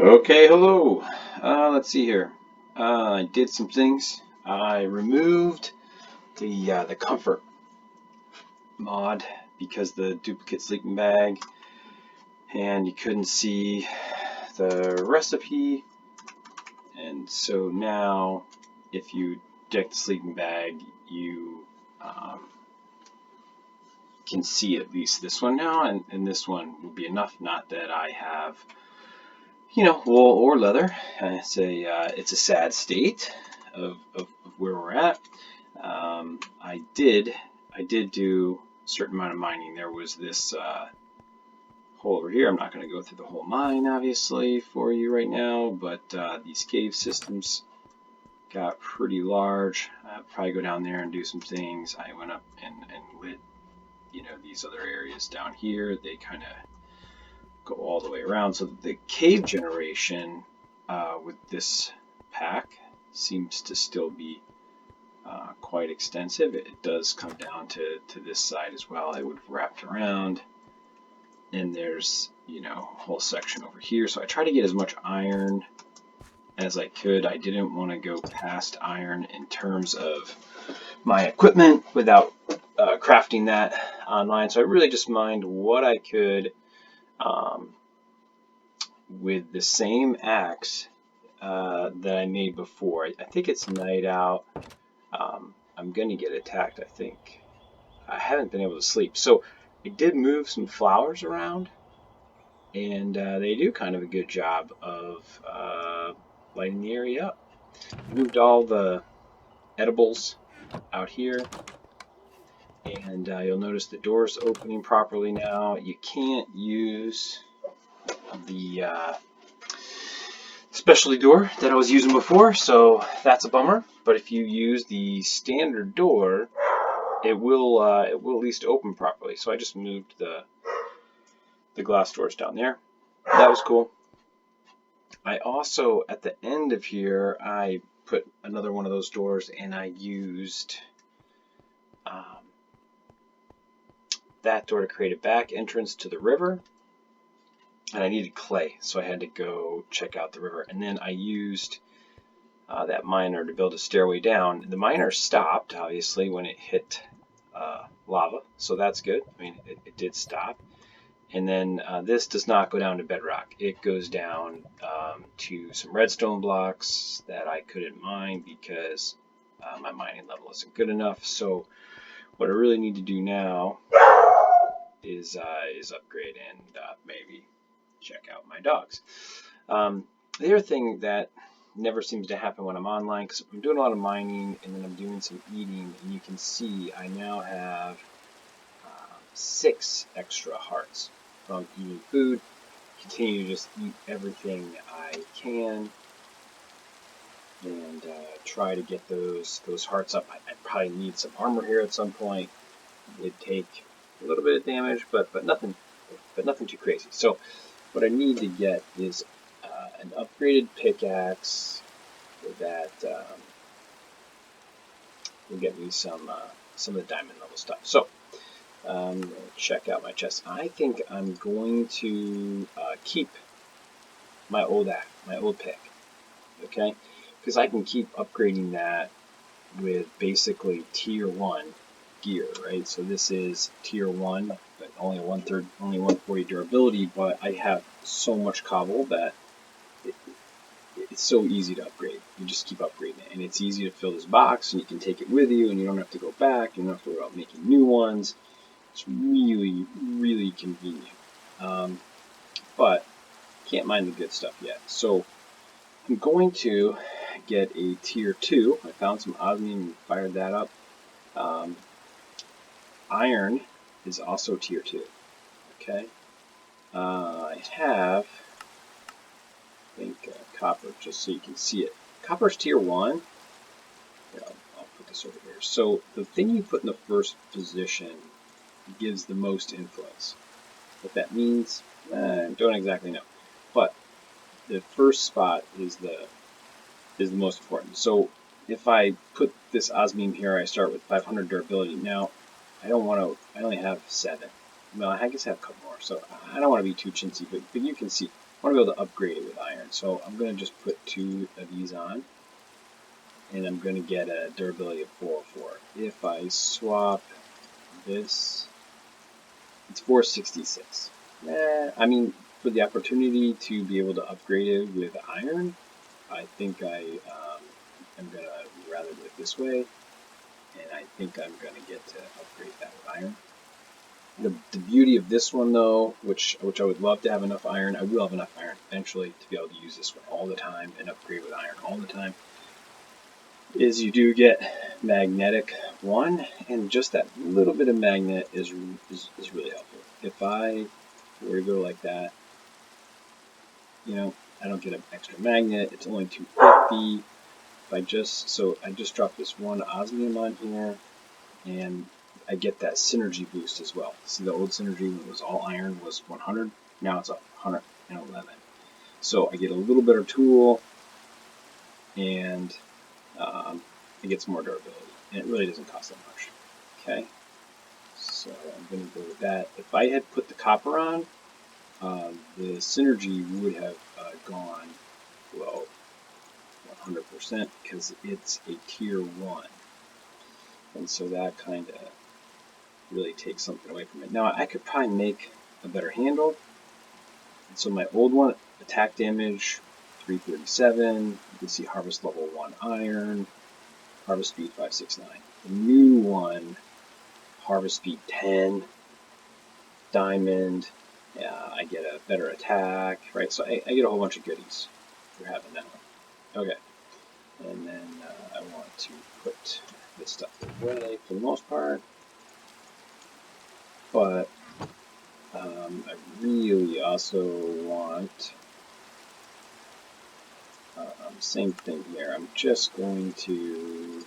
Okay, hello. Let's see here. I did some things. I removed the comfort mod because the duplicate sleeping bag, and you couldn't see the recipe. And so now, if you deck the sleeping bag, you can see at least this one now, and this one will be enough. Not that I have, wool or leather. It's a sad state of where we're at. I did do a certain amount of mining. There was this hole over here. I'm not going to go through the whole mine, obviously, for you right now, but these cave systems got pretty large. I'll probably go down there and do some things. I went up and lit, these other areas down here. They kind of go all the way around. So the cave generation with this pack seems to still be quite extensive. It does come down to this side as well. I would have wrapped around, and there's a whole section over here. So I try to get as much iron as I could. I didn't want to go past iron in terms of my equipment without crafting that online. So I really just mined what I could with the same axe that I made before. I think it's night out. I'm going to get attacked, I think. I haven't been able to sleep. So I did move some flowers around, and they do kind of a good job of lighting the area up. Moved all the edibles out here, and you'll notice the door's opening properly now. You can't use the specialty door that I was using before, so that's a bummer. But if you use the standard door, it will at least open properly. So I just moved the glass doors down there. That was cool. I also, at the end of here, I put another one of those doors, and I used that door to create a back entrance to the river. And I needed clay, so I had to go check out the river. And then I used that miner to build a stairway down. The miner stopped, obviously, when it hit lava, so that's good. I mean, it did stop. And then this does not go down to bedrock. It goes down to some redstone blocks that I couldn't mine because my mining level isn't good enough. So what I really need to do now is upgrade and maybe check out my dogs. The other thing that never seems to happen when I'm online, because I'm doing a lot of mining and then I'm doing some eating, and you can see I now have 6 extra hearts from eating food. Continue to just eat everything I can and try to get those hearts up. I probably need some armor here at some point. It'd take a little bit of damage, but nothing too crazy. So what I need to get is an upgraded pickaxe that will get me some of the diamond level stuff. So check out my chest. I think I'm going to keep my old pick, okay? Because I can keep upgrading that with basically tier 1 gear, right? So this is tier 1, but only 140 durability, but I have so much cobble that it's so easy to upgrade. You just keep upgrading it, and it's easy to fill this box, and you can take it with you, and you don't have to go back. You don't have to worry about making new ones. It's really, really convenient. But can't mine the good stuff yet. So I'm going to get a tier 2. I found some osmium and fired that up. Iron is also tier 2. Okay. I have, I think, copper, just so you can see it. Copper's tier 1. Here, I'll put this over here. So the thing you put in the first position gives the most influence. What that means, I don't exactly know. But the first spot is the most important. So if I put this osmium here, I start with 500 durability. Now, I only have 7. Well, I guess I have a couple more, so I don't want to be too chintzy, but you can see want to be able to upgrade it with iron. So I'm going to just put 2 of these on, and I'm going to get a durability of 404. If I swap this, it's 466. I mean, for the opportunity to be able to upgrade it with iron, I think I am going to rather do it this way, and I think I'm going to get to upgrade that with iron. The beauty of this one, though, which I would love to have enough iron, I will have enough iron eventually to be able to use this one all the time and upgrade with iron all the time, is you do get magnetic 1, and just that little bit of magnet is really helpful. If I were to go like that, you know, I don't get an extra magnet, it's only 250. If I just dropped this 1 osmium on here, and I get that synergy boost as well. See, the old synergy when it was all iron was 100, now it's 111. So I get a little better tool, and it gets more durability, and it really doesn't cost that much. Okay, so I'm going to go with that. If I had put the copper on, the synergy would have gone, well, 100%, because it's a tier 1, and so that kind of really takes something away from it. Now I could probably make a better handle. And so my old one, attack damage 337, you can see harvest level 1 iron, harvest speed 569. The new one, harvest speed 10, diamond, I get a better attack, right? So I get a whole bunch of goodies for having that one. Okay, and then I want to put this stuff away for the most part. But I really also want, same thing here, I'm just going to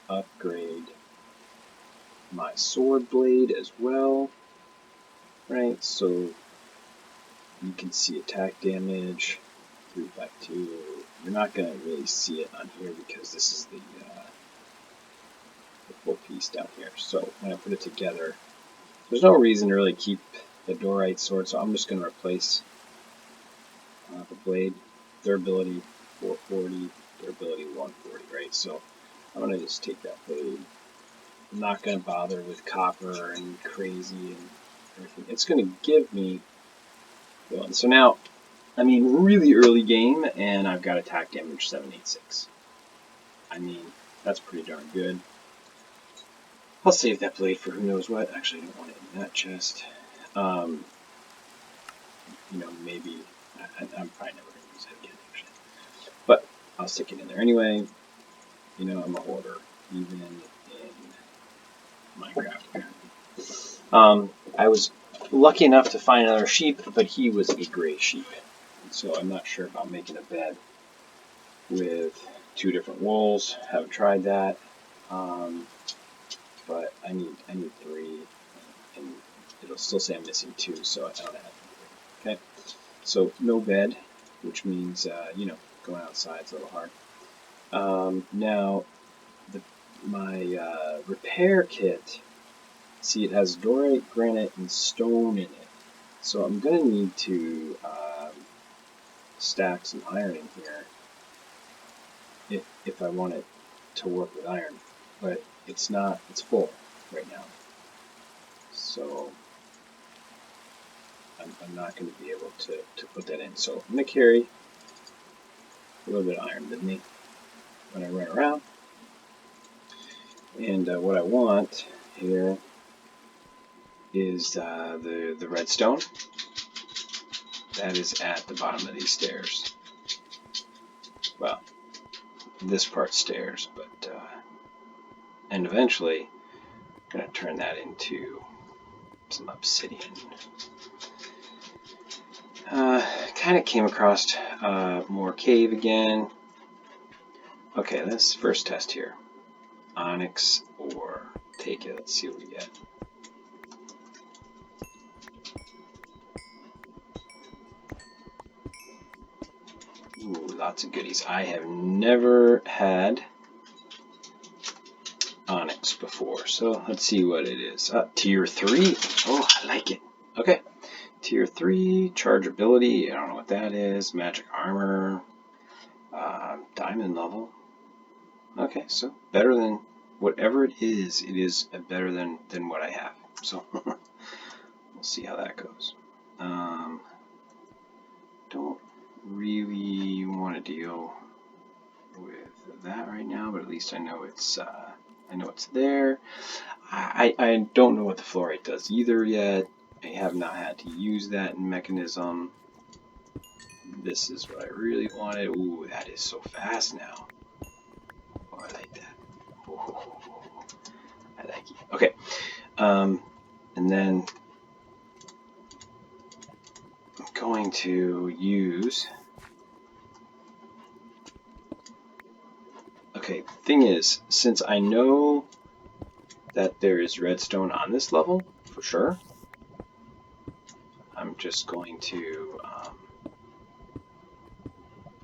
upgrade my sword blade as well, right? So you can see attack damage, 352. You're not going to really see it on here because this is the full piece down here. So when I put it together, there's no reason to really keep the dorite sword, so I'm just going to replace the blade. Durability 440, durability 140, right? So I'm going to just take that blade. I'm not going to bother with copper and crazy and everything. It's going to give me, so now, I mean, really early game, and I've got attack damage 786. I mean, that's pretty darn good. I'll save that blade for who knows what. Actually, I don't want it in that chest. You know, maybe, I'm probably never going to use it again, actually. But I'll stick it in there anyway. You know, I'm a hoarder, even in Minecraft, apparently. I was lucky enough to find another sheep, but he was a gray sheep. So I'm not sure about making a bed with 2 different wools. Haven't tried that. But I need 3, and it'll still say I'm missing 2, so I don't have 3. Okay, so no bed, which means you know, going outside is a little hard. Now, my repair kit, see, it has dorite, granite, and stone in it. So I'm going to need to stack some iron in here if I want it to work with iron. But it's not, it's full right now. So I'm not going to be able to put that in. So I'm going to carry a little bit of iron with me when I run around. And what I want here is the redstone. That is at the bottom of these stairs. Well, this part's stairs, but and eventually I'm going to turn that into some obsidian. Kind of came across more cave again. Okay, let's first test here. Onyx or take it. Let's see what we get. Ooh, lots of goodies. I have never had onyx before, so let's see what it is. Tier 3. Oh, I like it. Okay, tier 3, charge ability, I don't know what that is, magic armor, diamond level. Okay, so better than whatever it is better than what I have. So we'll see how that goes. Don't really want to deal with that right now, but at least I know it's there. I don't know what the fluorite does either yet. I have not had to use that in Mekanism. This is what I really wanted. Ooh, that is so fast now. Oh, I like that. Oh, I like it. Okay, and then I'm going to use. Okay, the thing is, since I know that there is redstone on this level, for sure, I'm just going to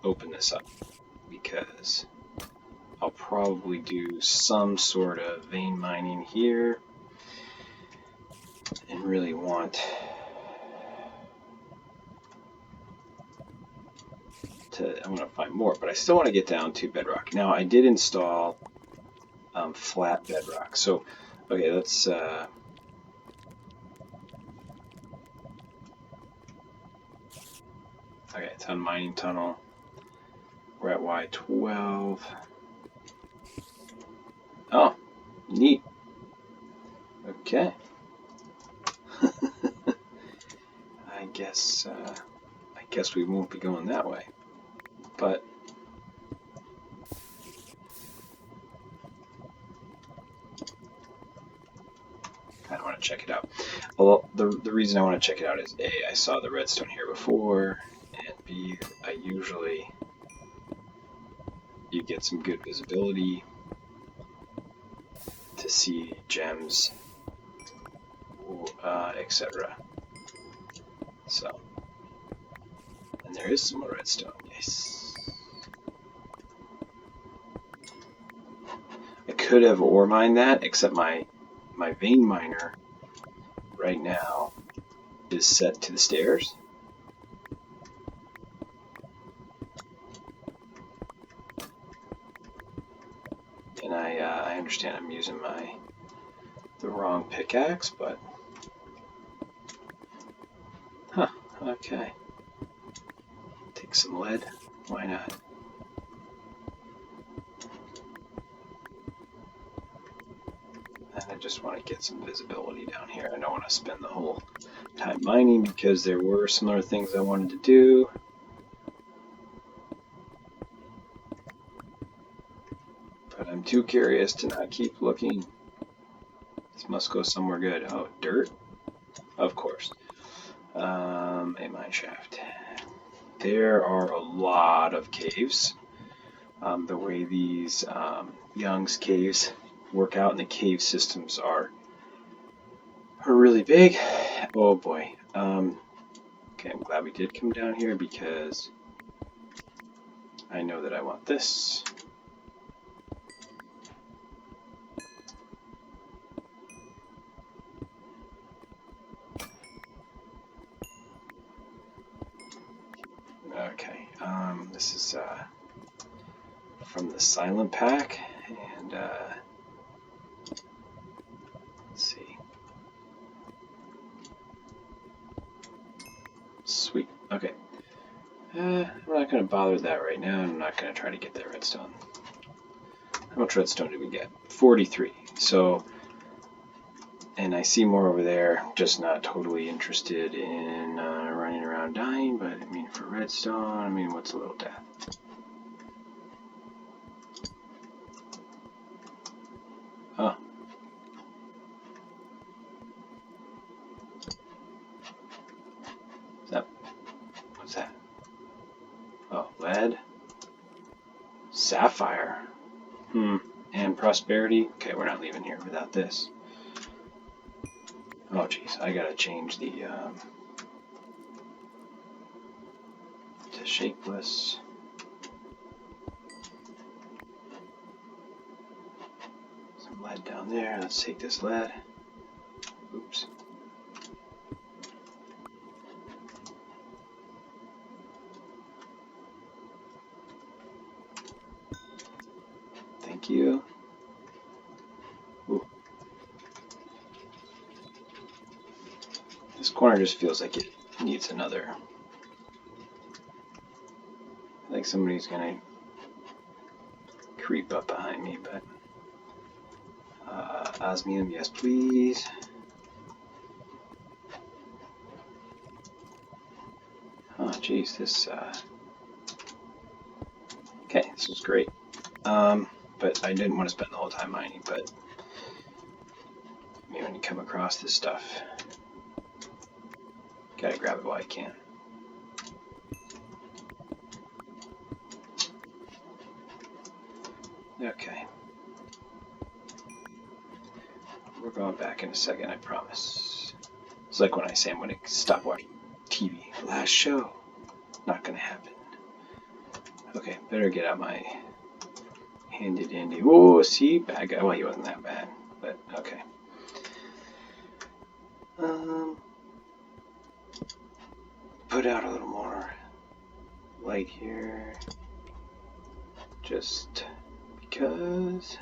open this up, because I'll probably do some sort of vein mining here, and really want to, I want to find more, but I still want to get down to bedrock. Now, I did install flat bedrock, so, okay, let's, okay, it's on mining tunnel. We're at Y12. Oh, neat. Okay. I guess we won't be going that way, but I want to check it out. Well, the reason I want to check it out is A, I saw the redstone here before, and B, you get some good visibility to see gems, etc. So, and there is some more redstone. Yes. I could have ore mined that, except my vein miner right now is set to the stairs. And I understand I'm using the wrong pickaxe, but huh, okay. Take some lead, why not? And I just want to get some visibility down here. I don't want to spend the whole time mining because there were some other things I wanted to do. But I'm too curious to not keep looking. This must go somewhere good. Oh, dirt? Of course. A mine shaft. There are a lot of caves. The way these Young's caves work out, and the cave systems are really big. Oh boy. Okay, I'm glad we did come down here because I know that I want this. Okay, this is from the Silent Pack, and let's see. Sweet. Okay. We're not going to bother with that right now. I'm not going to try to get that redstone. How much redstone did we get? 43. So, and I see more over there. Just not totally interested in running around dying, but I mean, for redstone, I mean, what's a little death? Oh. What's that? Oh, lead. Sapphire. And prosperity. Okay, we're not leaving here without this. Oh, geez, I gotta change the to shapeless. Some lead down there. Let's take this lead. Oops. Thank you. Ooh. This corner just feels like it needs another. I think somebody's gonna creep up behind me, but osmium, yes please. Oh geez, this okay, this was great. But I didn't want to spend the whole time mining, but maybe when you come across this stuff, gotta grab it while you can. Okay. We're going back in a second, I promise. It's like when I say I'm going to stop watching TV. Last show. Not going to happen. Okay, better get out my handy dandy. Whoa, see? Bad guy. Well, he wasn't that bad, but okay. Put out a little more light here. Just because.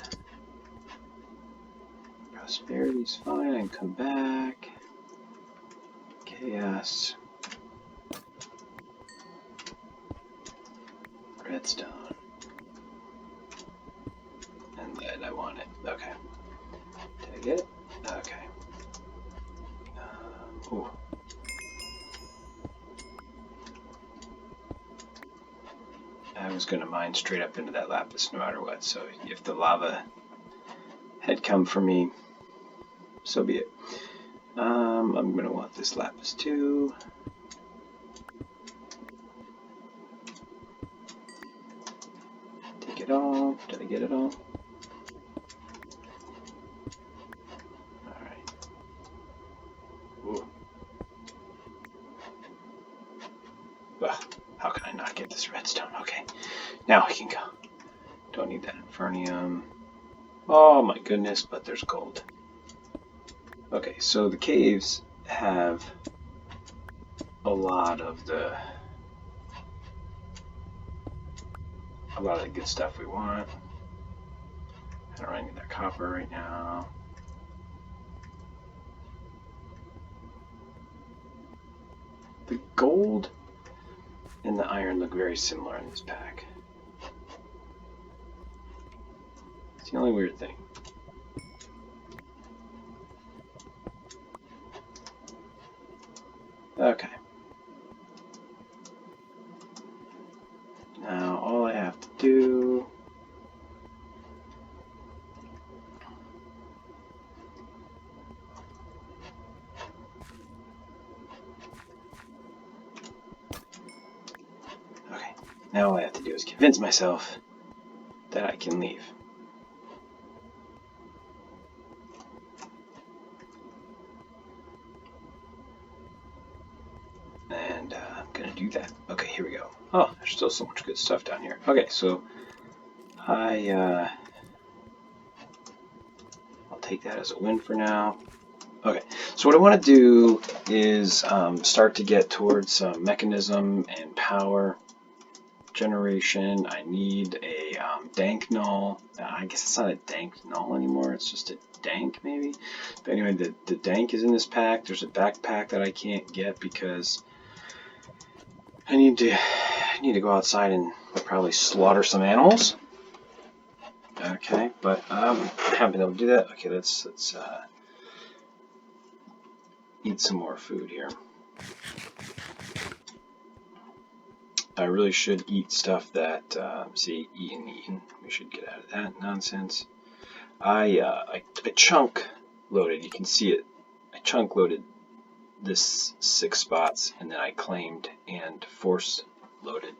Prosperity's fine, I can come back. Chaos. Redstone. And lead, I want it. Okay. Did I get it? Okay. Ooh. I was going to mine straight up into that lapis no matter what, so if the lava had come for me, so be it. I'm going to want this lapis too. Take it all. Did I get it all? Alright. Ooh. Ugh, how can I not get this redstone? Okay. Now I can go. Don't need that infernium. Oh my goodness, but there's gold. Okay, so the caves have a lot of the good stuff we want. I don't really need that copper right now. The gold and the iron look very similar in this pack. It's the only weird thing. Okay. Now all I have to do now all I have to do is convince myself that I can leave. And I'm gonna do that. Okay, here we go. Oh, there's still so much good stuff down here. Okay, so I'll take that as a win for now. Okay, so what I want to do is start to get towards mechanism and power generation. I need a dank null. I guess it's not a dank null anymore. It's just a dank maybe. But anyway, the dank is in this pack. There's a backpack that I can't get because I need to go outside and probably slaughter some animals. Okay, but I haven't been able to do that. Okay, let's eat some more food here. I really should eat stuff that, see, eaten. We should get out of that nonsense. I chunk loaded, you can see it. I chunk loaded this 6 spots, and then I claimed and force loaded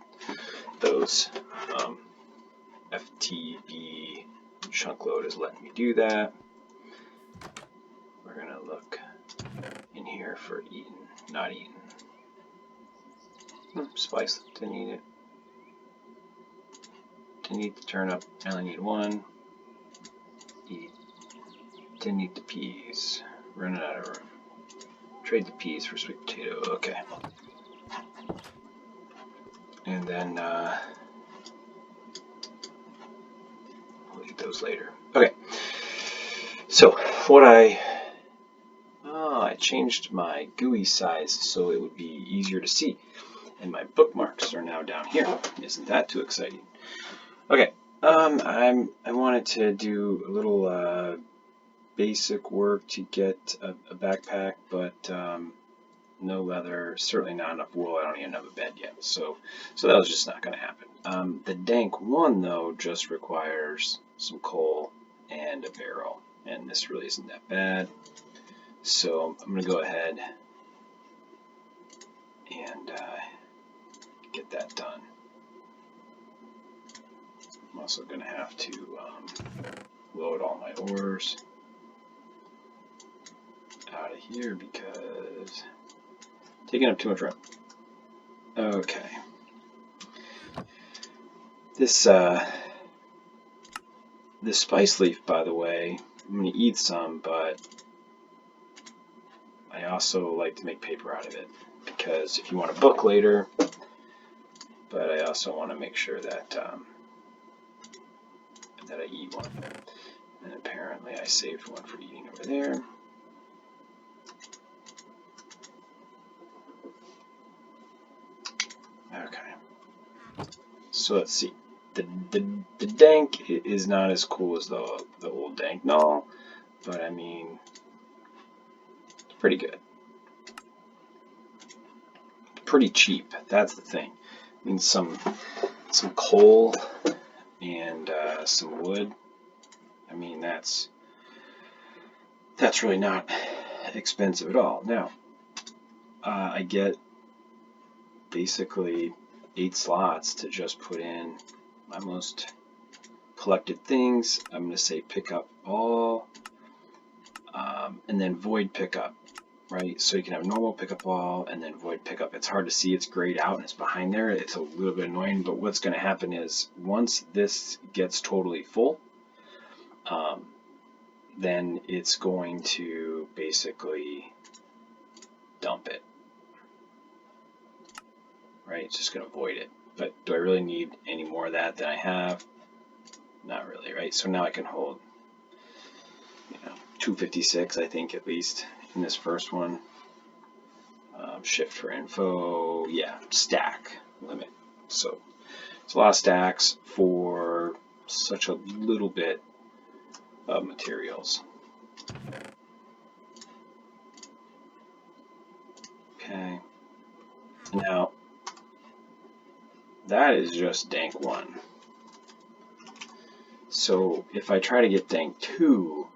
those. FTB chunk load is letting me do that. We're gonna look in here for eaten, not eaten. Spice, didn't need it. Didn't eat the turnip, I only need 1. Didn't eat the peas. Running out of room. Trade the peas for sweet potato, okay. And then, we'll eat those later. Okay, so what I changed my GUI size so it would be easier to see, and my bookmarks are now down here. Isn't that too exciting? Okay, I wanted to do a little basic work to get a backpack, but no leather, certainly not enough wool. I don't even have a bed yet, so that was just not going to happen. The dank one though just requires some coal and a barrel, and this really isn't that bad. So I'm going to go ahead and get that done. I'm also going to have to load all my ores out of here because taking up too much room. Okay. This spice leaf, by the way, I'm going to eat some, but I also like to make paper out of it because if you want a book later, but I also want to make sure that that I eat one. And apparently I saved one for eating over there. Okay. So let's see. The dank is not as cool as the old dank null, but I mean, it's pretty good. Pretty cheap. That's the thing. I mean, some coal and some wood. I mean, that's really not expensive at all. Now, I get basically 8 slots to just put in my most collected things. I'm going to say pick up all, and then void pickup, right? So you can have normal pickup all and then void pickup. It's hard to see, it's grayed out and it's behind there. It's a little bit annoying, but what's going to happen is once this gets totally full, then it's going to basically dump it, right? It's just going to void it. But do I really need any more of that than I have? Not really, right? So now I can hold, 256, I think, at least in this first one. Shift for info, yeah, stack limit. So it's a lot of stacks for such a little bit of materials. Okay, now that is just dank 1. So if I try to get dank 2,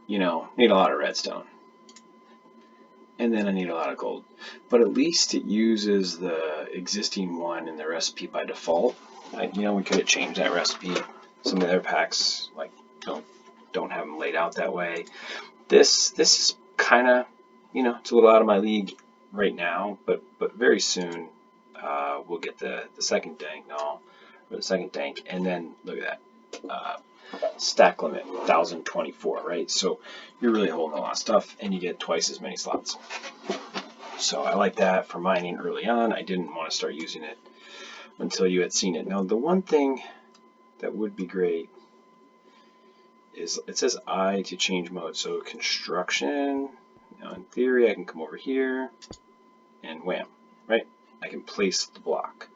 need a lot of redstone. And then I need a lot of gold. But at least it uses the existing one in the recipe by default. We could have changed that recipe. Some of the other packs don't have them laid out that way. This is kind of, it's a little out of my league right now, but very soon we'll get the second dank null, or the second dank, and then look at that. Stack limit 1024, right? So you're really holding a lot of stuff and you get twice as many slots. So I like that for mining early on. I didn't want to start using it until you had seen it. Now the one thing that would be great is it says I to change mode. So construction, in theory I can come over here and wham, right? I can place the block.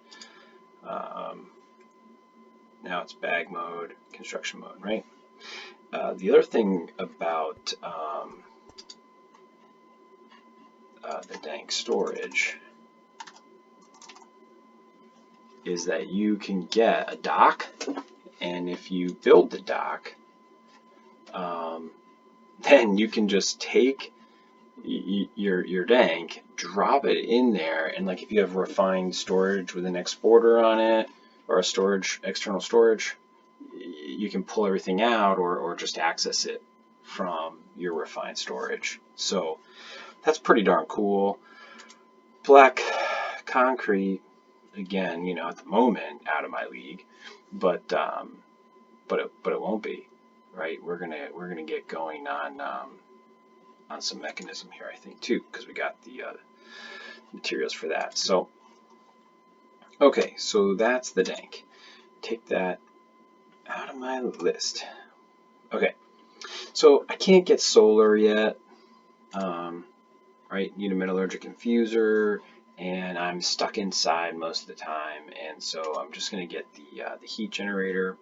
Now it's bag mode, construction mode, right? The other thing about the dank storage is that you can get a dock, and if you build the dock, then you can just take your dank, drop it in there, and like if you have refined storage with an exporter on it, or a external storage, you can pull everything out or just access it from your refined storage. So that's pretty darn cool. Black concrete, again, at the moment out of my league, but it won't be, right? We're gonna get going on some Mekanism here, I think, too, because we got the materials for that. So okay, so that's the dank. Take that out of my list. Okay, so I can't get solar yet. Right, need a metallurgic infuser, and I'm stuck inside most of the time, and so I'm just going to get the heat generator,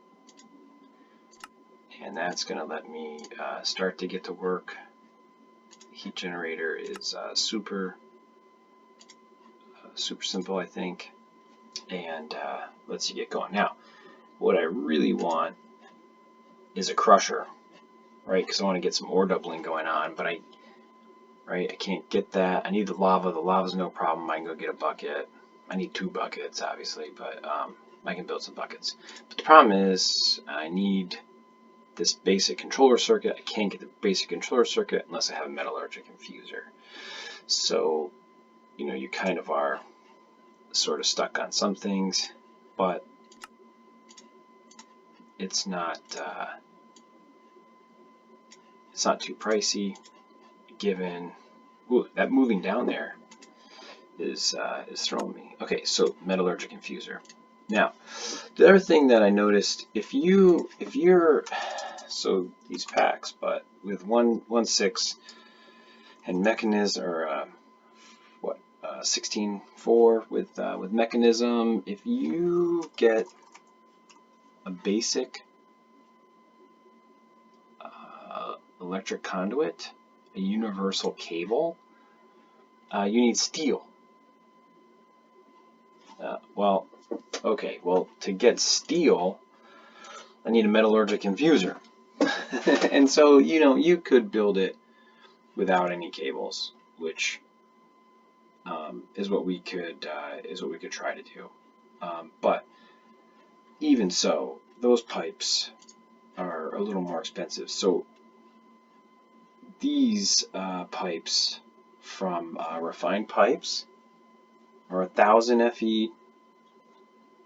and that's going to let me start to get to work. The heat generator is super simple, I think, and lets you get going. Now, what I really want is a crusher, right? Because I want to get some ore doubling going on, but I can't get that. I need the lava. The lava's no problem. I can go get a bucket. I need 2 buckets, obviously, but I can build some buckets. But the problem is I need this basic controller circuit. I can't get the basic controller circuit unless I have a metallurgic infuser. So, you know, you kind of are sort of stuck on some things, but it's not too pricey, given that moving down there is throwing me. Okay, so metallurgic infuser. Now, the other thing that I noticed, if you're so these packs, but with 1.6 and Mekanism, or 16.4 with Mekanism, if you get a basic electric conduit, a universal cable, you need steel. Well, to get steel, I need a metallurgic infuser. And so, you know, you could build it without any cables, which is what we could try to do. But even so, those pipes are a little more expensive. So these pipes from Refined Pipes are 1,000 FE.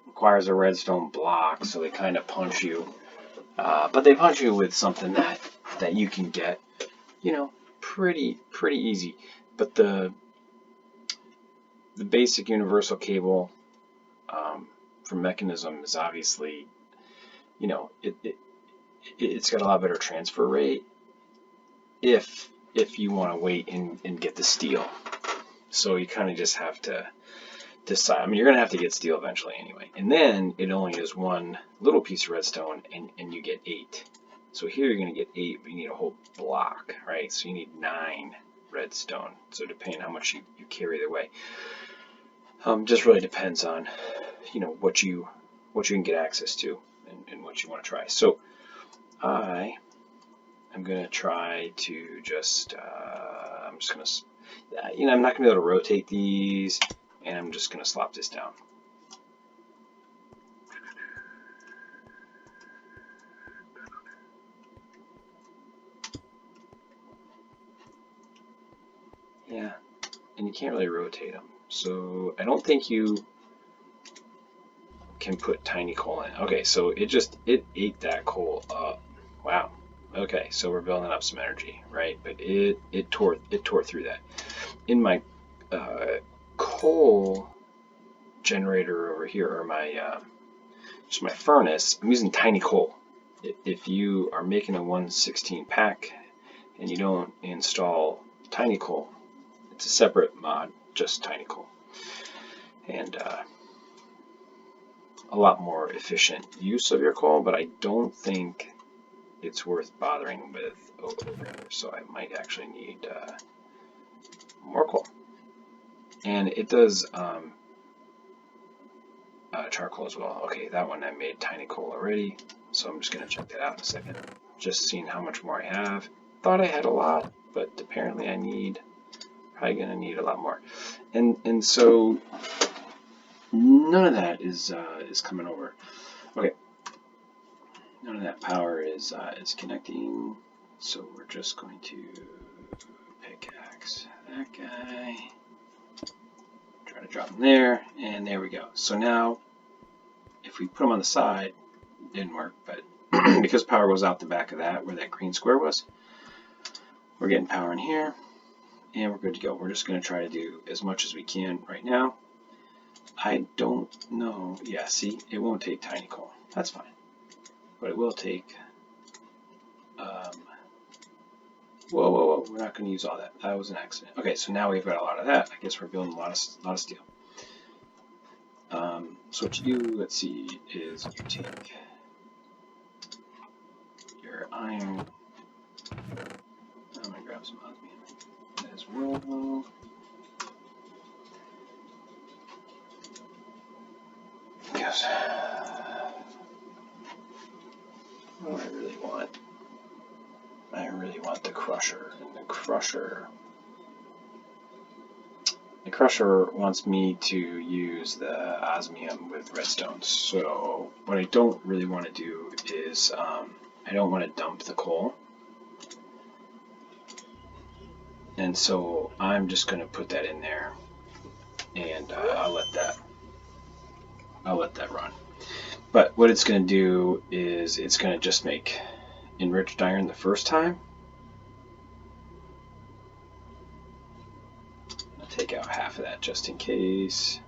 Requires a redstone block, so they kind of punch you. But they punch you with something that you can get, you know, pretty easy. But the basic universal cable from Mekanism is obviously, you know, it's got a lot better transfer rate if you want to wait and get the steel. So you kind of just have to decide. I mean, you're going to have to get steel eventually anyway. And then it only is 1 little piece of redstone, and you get 8. So here you're going to get 8, but you need a whole block, right? So you need 9 redstone. So depending on how much you carry either way. Just really depends on, you know, what you can get access to and what you want to try. So I'm going to try to just, I'm just going to, you know, I'm not going to be able to rotate these, and I'm just going to slop this down. Yeah, and you can't really rotate them. So I don't think you can put tiny coal in. Okay, so it ate that coal up. Wow. Okay, so we're building up some energy, right? But it tore through that. In my coal generator over here, or my just my furnace, I'm using tiny coal. If you are making a 1/16 pack and you don't install tiny coal, it's a separate mod, just tiny coal, and a lot more efficient use of your coal. But I don't think it's worth bothering with over here, so I might actually need more coal. And it does charcoal as well. Okay, that one I made tiny coal already, so I'm just going to check that out in a second. Just seeing how much more I have. Thought I had a lot, but apparently I probably going to need a lot more. And so none of that is coming over. Okay, none of that power is connecting, so we're just going to pickaxe that guy. Try to drop him there, and there we go. So now, if we put him on the side, it didn't work, but because power goes out the back of that, where that green square was, we're getting power in here, and we're good to go. We're just going to try to do as much as we can right now. I don't know. Yeah, see, it won't take tiny coal. That's fine. but it will take. Whoa! We're not going to use all that. That was an accident. Okay, so now we've got a lot of that. I guess we're building a lot of steel. So what you do, let's see, is you take your iron. I'm going to grab some osmium as well. Because what do I really want? I really want the crusher, and the crusher wants me to use the osmium with redstone. So what I don't really want to do is I don't want to dump the coal, and so I'm just going to put that in there, and I'll let that run. But what it's going to do is it's going to just make enriched iron the first time. I'll take out half of that just in case.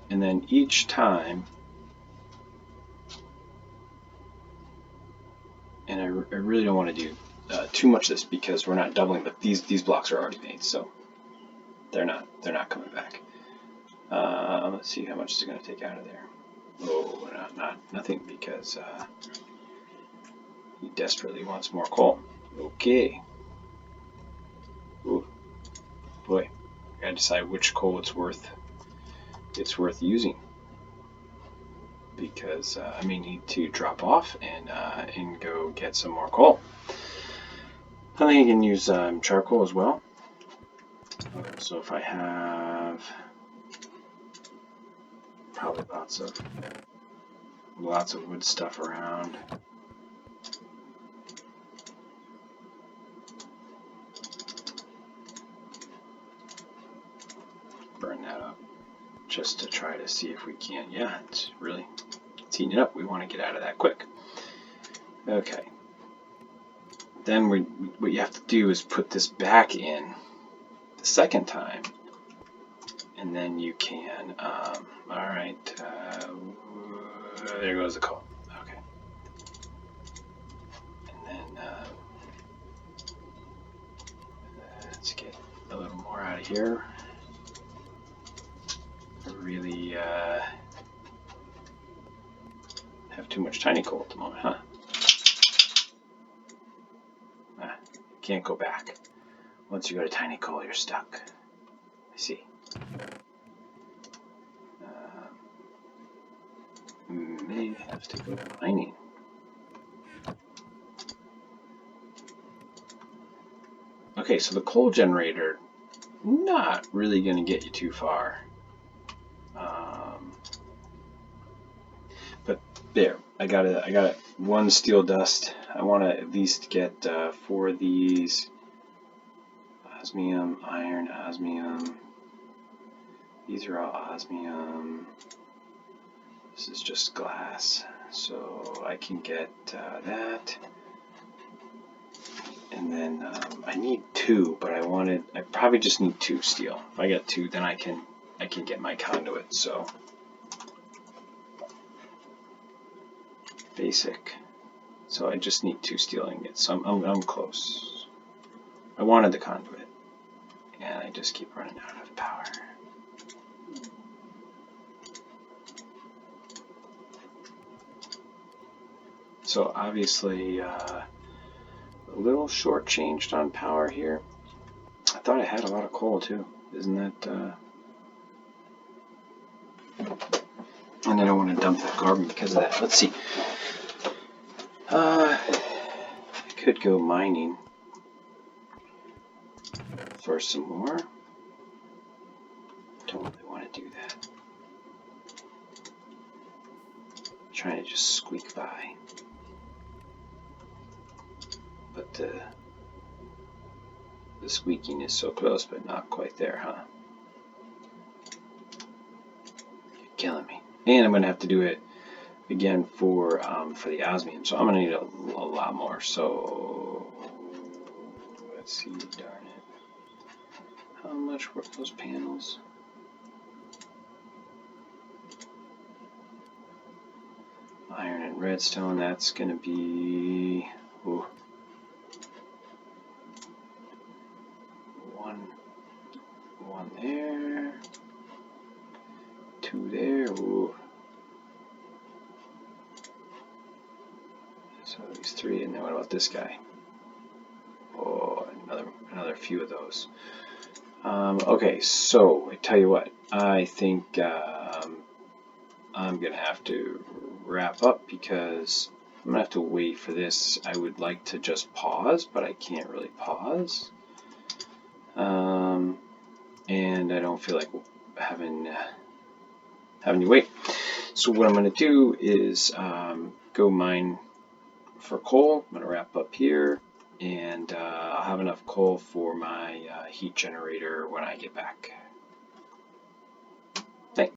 And then each time, and I really don't want to do too much of this because we're not doubling, but these blocks are already made, so they're not coming back. Let's see how much is it going to take out of there. Oh, nothing, because he desperately wants more coal. Okay. Ooh, boy, I gotta decide which coal it's worth using, because I may need to drop off and go get some more coal. I think I can use charcoal as well. So if I have probably lots of wood stuff around. Burn that up just to try to see if we can. Yeah, it's heating it up. We want to get out of that quick. Okay. Then what you have to do is put this back in the second time, and then you can. All right. There goes the coal. Okay. And then let's get a little more out of here. I really have too much tiny coal at the moment, huh? Can't go back. Once you go to tiny coal, you're stuck. I see. May have to go mining. Okay, so the coal generator, not really going to get you too far. But there, I got one steel dust. I want to at least get 4 of these. Osmium, iron, osmium. These are all osmium. This is just glass, so I can get that. And then I need 2, but I probably just need 2 steel. If I get 2, then I can get my conduit. So basic. So I just need 2 steel ingots. So I'm close. I wanted the conduit, and I just keep running out of power. So obviously a little shortchanged on power here. I thought I had a lot of coal too. Isn't that? And I don't want to dump that carbon because of that. Let's see. I could go mining for some more. Don't really want to do that. I'm trying to just squeak by. But the squeaking is so close, but not quite there, huh? You're killing me. And I'm going to have to do it again for the osmium, so I'm going to need a lot more. So let's see, darn it. How much were those panels? iron and redstone, that's going to be ooh, one there, 2 there. Ooh. So these 3, and then what about this guy? Oh, another few of those. Okay, so I tell you what, I think I'm gonna have to wrap up because I'm gonna have to wait for this. I would like to just pause, but I can't really pause, and I don't feel like having you wait. So what I'm gonna do is go mine for coal. I'm gonna wrap up here, and I'll have enough coal for my heat generator when I get back.